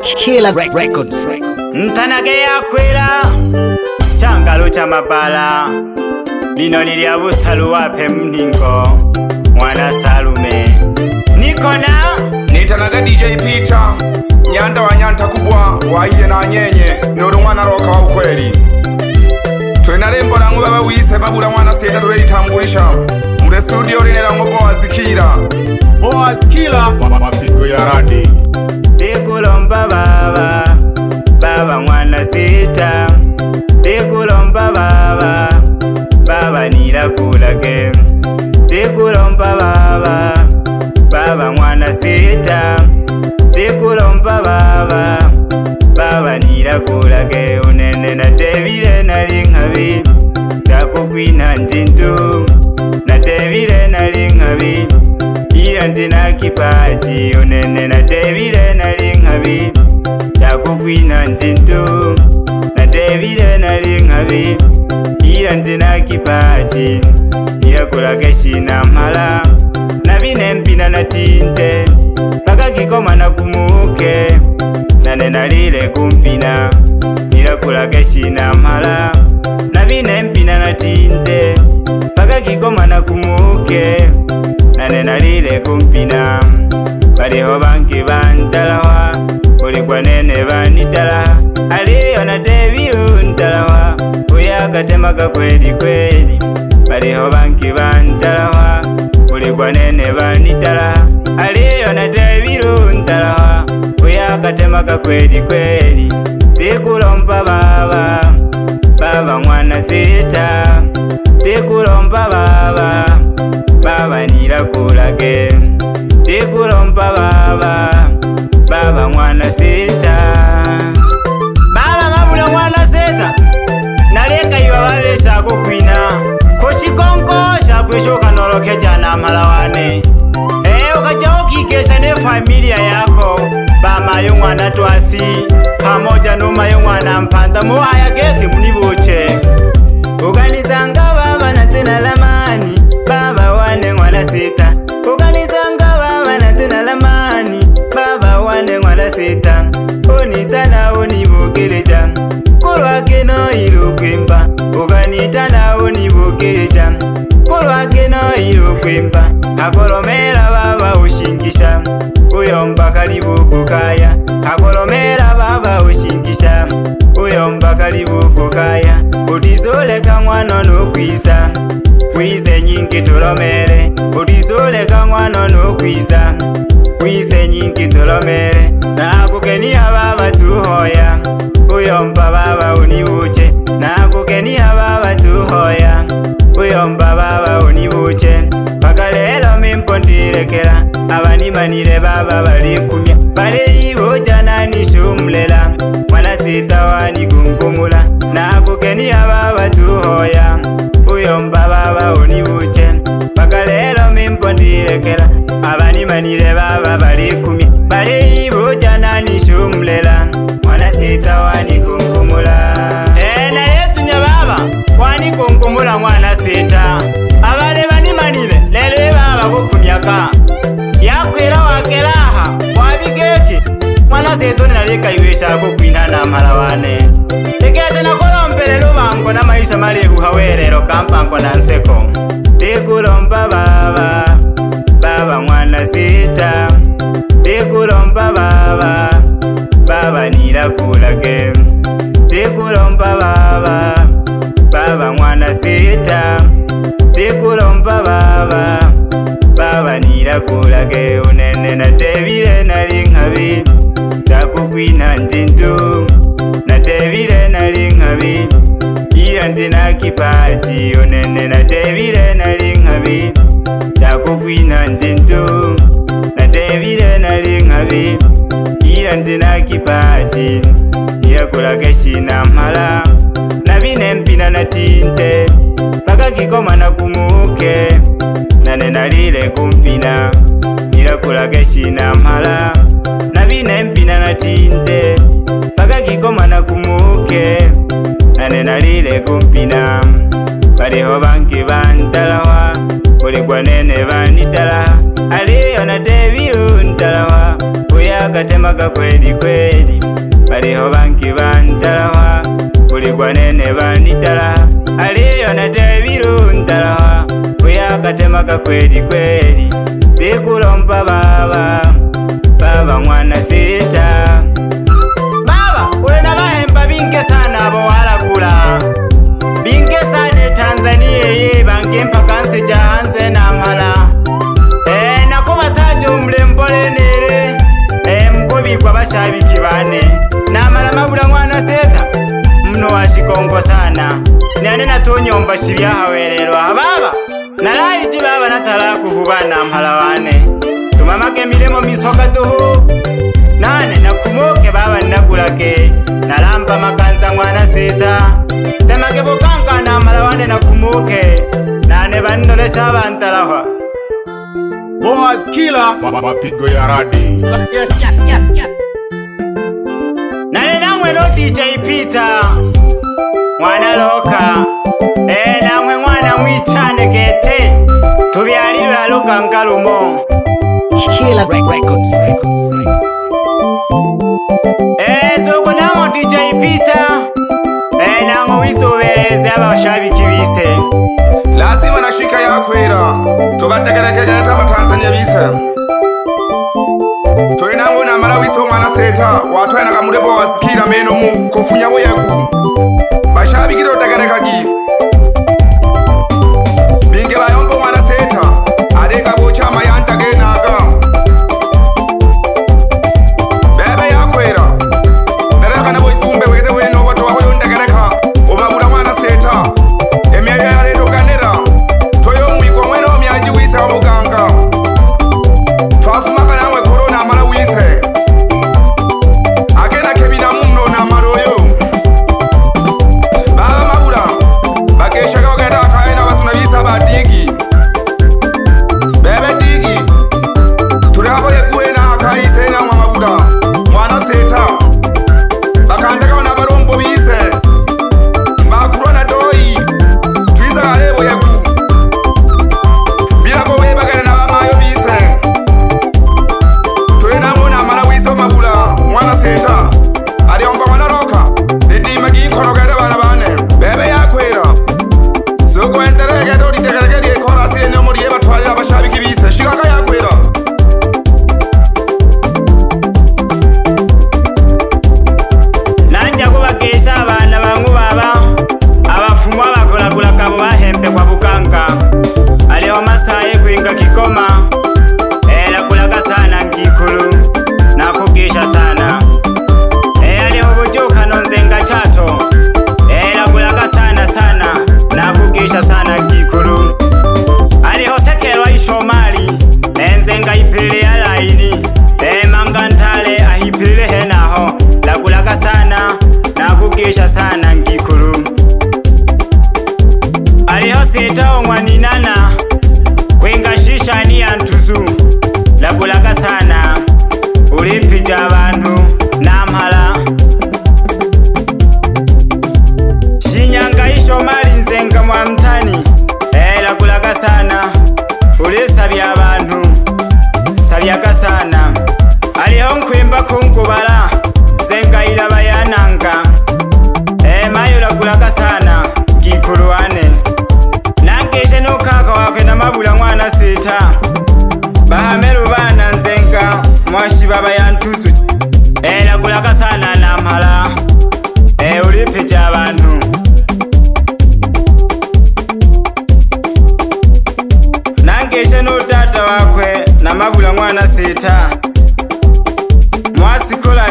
Killer Records. Ntanage yakwera changalo cha mabala lino lilya busalu wape mningo mwana Salume Nikona Nitanaga DJ Peter Nyanda wa nyanta kubwa waiye na nyenye Nuru mwana roka wa ukweli Tulina rembo langu baba wise babula mwana seta tuleitambulisha Mure studio rinera ngo Boaz Killer mapigo ya radi Dekulomba baba mwana seta Dekulomba baba nirakulage Dekulomba baba mwana seta Dekulomba baba nirakulage Unene na Devile na lingabi Takukwina ntintu na Devile na lingabi Irandina kipati Unene na Devile na lingabi Takukwina ntintu na Devile na lingabi Irandina kipati Nirakulage shina mala na vinempina na tinte Paka kikoma na kumuke Nane nalile kumpina Nirakulage shina mala na vinempina na tinte Paka kikoma na kumuke Nane nalile kumpina Baliho banki bantalawa Kulikwa nene banitala Aliyo na Devilu ntalawa Uyakatemaga kweli kweli Baliho banki bantalawa Kulikwa nene banitala Aliyo na Devilu ntalawa Uyakatemaga kweli kweli Dekulomba baba mwana seta Dekulomba baba nirakulage Dekulomba baba mwana seta Baba mabula mwana seta Naleka iwa babesha kukwina Koshikonko shakwishoka noroke jana malawane Ukaja ukikesha ne familia yako Bamayo mwana twasi Pamoja numayo mwana mpanda Muhaya geke munibuche Uganisanga baba na tena lamani Baba wane mwana seta Uganisanga baba na tena lamani Baba wane mwana seta Onitana onibukeleja Kulwa keno ilukwemba Uganitana onibukeleja Kulwa keno ilukwemba Akolomela baba ushingisha Uyomba kalibu kukaya Akolomela baba ushingisha Uyomba kalibu kukaya Utizoleka mwana nukwiza Kwize nyingi tulomere Utizoleka mwana nukwiza Kwize nyingi tulomere Nakukenia baba tuhoya Uyomba baba unibuche Nakukenia baba tuhoya Uyomba baba unibuche Pakalelo mimpondirekela Abanimanile baba balikumya Baliibuja nanishumlela Mwana sita wanikunkumula Nakukenia baba tuhoya Uyomba baba unibuche Pakalelo mimpondirekela Abanimanile baba balikumya Baliibuja nanishumlela Mwana sita wanikunkumula Na Yesu nya baba wanikunkumula mwana sita Abale banimanile lelo baba kukumyaka Yakwera wakelaha wabigeki Mwana setoni naleka iwesha kukwina na malawane Tegete na kolompele lubango na maisha malihu hawerero kampango na nseko Dekulomba baba mwana sita Dekulomba baba nirakulage Dekulomba baba mwana sita Dekulomba baba nirakulage Unene na Devile na lingabi Takukwina ntintu na Devile na lingabi Irandina kipati Unene na Devile na lingabi Takukwina ntintu na Devile na lingabi Irandina kipati Nirakulage shina mala na vinempina na tinte Paka kikoma na kumuke Nane nalile kumpina Nirakulage shina mala na vinempina na tinte Paka kikoma na kumuke Nane nalile kumpina Baliho banki bantalawa Kulikwa nene banitala Aliyo na Devilu ntalawa uyakatemaga kweli kweli. Baliho bangi bandalaha kuligwa nene bandalaha aliyo natebiru ndalaha uyakatemaga kweli kweli. Ndikulomba baba baba mwana sita baba ulena bahemba binge sana abo walagula binge sana Tanzania ye bange mpaka nsija hanze namala nakubataje umulembole nere mkubigwa bashabiki bane namala mabula mwana seta mno washikongo sana nane natonyomba shibyahawererwa baba nalaiti baba natala kuhubana mpala wane tumamage milemo misoka duhu nane nakumuke baba nagulake nalamba makanza mwana seta temage bukanga namala wane nakumuke nane banolesha bantalaha Boaz Killer mapigo ya radi nane namwe no DJ Peter mwana loka namwe mwana mwitane gete tubyalirwe aloka ngalumo Killer Records. Soko namo DJ Peter namo wisobereze abashabiki bise lazima nashika yakwera tubategerekegeta abatanzania bise tuli nango namala wiso mwana seta watwenaga muri Boaz Killer meno mu kufunya buyagu bashabikira otegerekagi binge bayombo mwana seta areka bocha mayanta genaga bebe yakwera nereka nabo itumbe wete weno watu waho ndegereka obabura mwana seta emyayo yaredo ganera toyo mwiko mweno myaji wise wa muganga twafumaka namwe corona mara wise agena kebina mundo na maroyo baba mabura bakeshaga ogenda akaena basuna bisa badigi bebe digi turi abo yekuena akaise na mabura mwana seta bakandeka na barombo bise bakurona doi twiza garebo yeku bila ko webagara na bamayo bise turi namwe na mara wiso mabura mwana seta aliomba mwana roka ndidima ginkono gada bana bane bebe yakwera soko enterege do ditegerege kora sine no muri batwalira abashabiki bise shikaka yakwera nanja kubakesha abana bangu baba abafumu abakolagula kabo bahembe kwa bukanga aliho masaye kwinga kikoma nakulaga sana nkikulu nakugisha sana aliho bujuka nonzenga chato nakulaga sana sana nakugisha sana nkikulu aliho sekelwa ishomali nzenga ipilile ya laini mangantale ahipilile henaho nakulaga sana nakugisha sana nkikulu aliho seta omwaninana kwinga shishani ya ntuzu nakulaga sana ulipija abantu namhala shinyanga ishomali nzenga mwamtani nakulaga sana ulisabya abantu sabyaga sana aliho nkwimba kunkubala zenga ilaba yananga mayo nakulaga sana ngikuluwane nageshe nokaka wakwe na mabula mwana seta bahameru bana nzenga mwashi baba yantuzu nakulaga sana namhala ulipija abantu nageshe no tata wakwe na mabula mwana seta mwasikola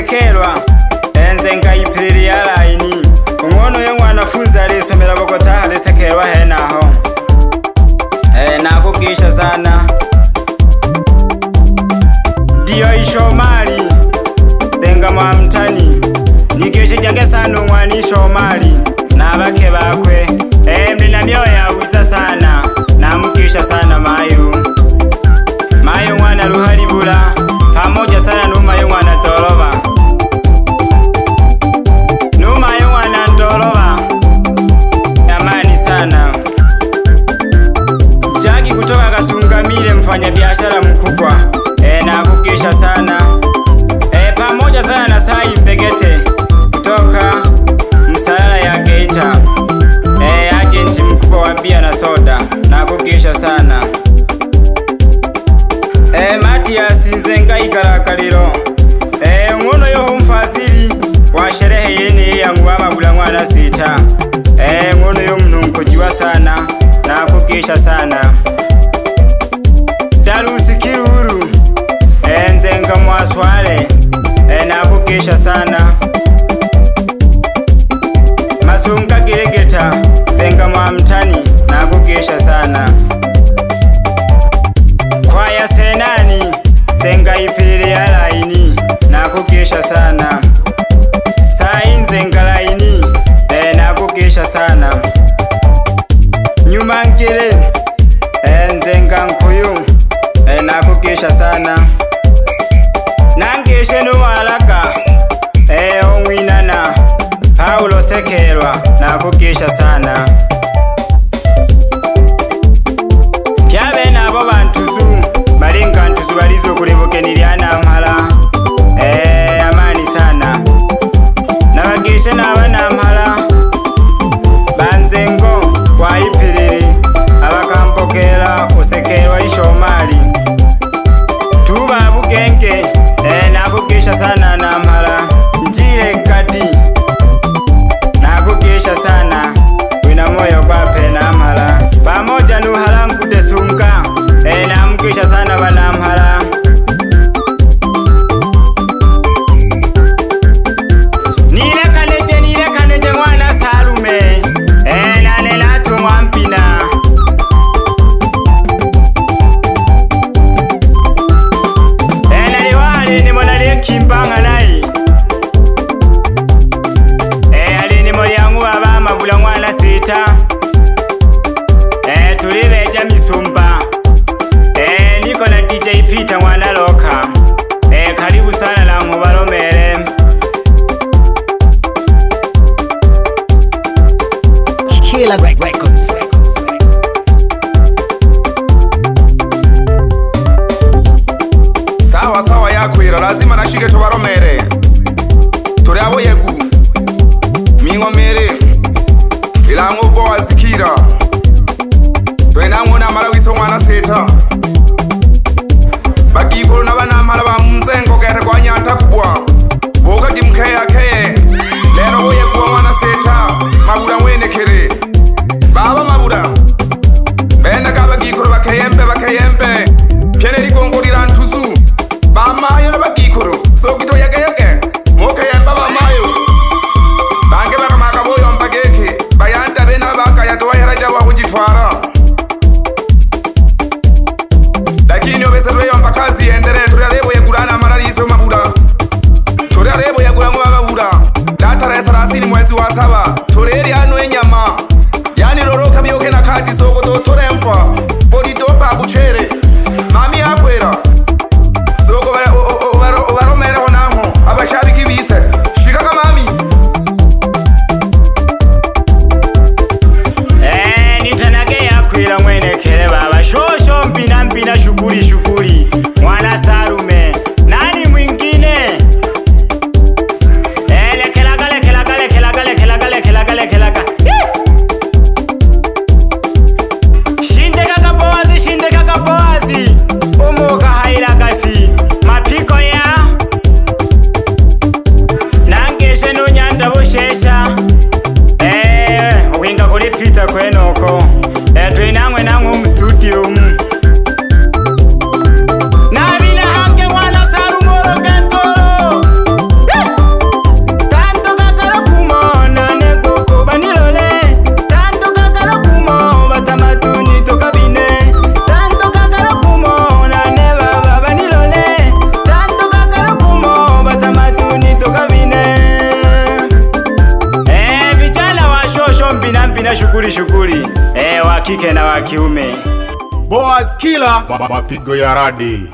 sekelwa enzenga ipiriri ya laini umwono yo mwanafunzi alisomera Bogota alisekelwa henaho nakugisha sana Dio ishomali zenga mwamtani nikeshe jange sana umwani ishomali na bake bakwe mlina mioyo yabuza sana namugisha sana mayu mwana ruhalibula pamoja sana numayo mwana Ndoloba amani sana Jagi kutoka Kasungamile mfanya biashara mkubwa nakugisha sana pamoja sana na Sai Mbegete kutoka Msalala ya Geita agenti mkubwa wa bia na soda nakugisha sana Matias Nzenga Ikarakaliro ngono yo mfasiri wa sherehe yene yangu Mabula Mwana Sita ngono yo mnunkojiwa sana nakugisha sana Darusi Kiuru Nzenga Mwaswale nakugisha sana Masunga Giregeta Nzenga Mwamtani nakugisha sana Kwaya Senani Nzenga ipiriri ya laini nakugisha sana Sai Nzenga laini nakugisha sana Nyuma Ngire Nzenga Nkuyu nakugisha sana Nangeshe nuwalaga ongwinana Paulo Sekelwa nakugisha sana Pyabe nabo bantuzu balinga ntuzu balizo kulibukenirya namhala amani sana nabagishe naba namhala banzengo kwa ipiriri abakampokera usekelwa ishomali tuba bugenge nakugisha sana namhala njire kadi nakugisha sana wina moyo kwape namhala pamoja nuhalangu desunga namugisha sana banamhala Nilekaneje mwana Salume nane natumwa mpina naliwale nimona kimbanga nai alinimo lyangu baba Mabula Mwana Sita tulibeja misumba niko na DJ Peter Mwana Loka karibu sana na mubalomere Killer Records. Sawa yakwira lazima nashike tubaromere turi abo yegu mingomere ilango Boaz Killer twenamwe namara wiso Mwana Seta bagikuru n'abanamara ba Munzengo gete kwa Nyanta kubwa boga gimkeya keye lero boye kwa Mwana Seta Mabula mwenekere baba Mabula benda kabagikuru bakayembe kene ligongorira ntuzu bamayo n'abagikuru so gito yageyage mokayemba bamayo bange bakamaka boyo mbageke bayanda bena bakaya to yaraja wa kujitwara shughuli wa kike na wa kiume. Boaz Killer, mapigo ya radi.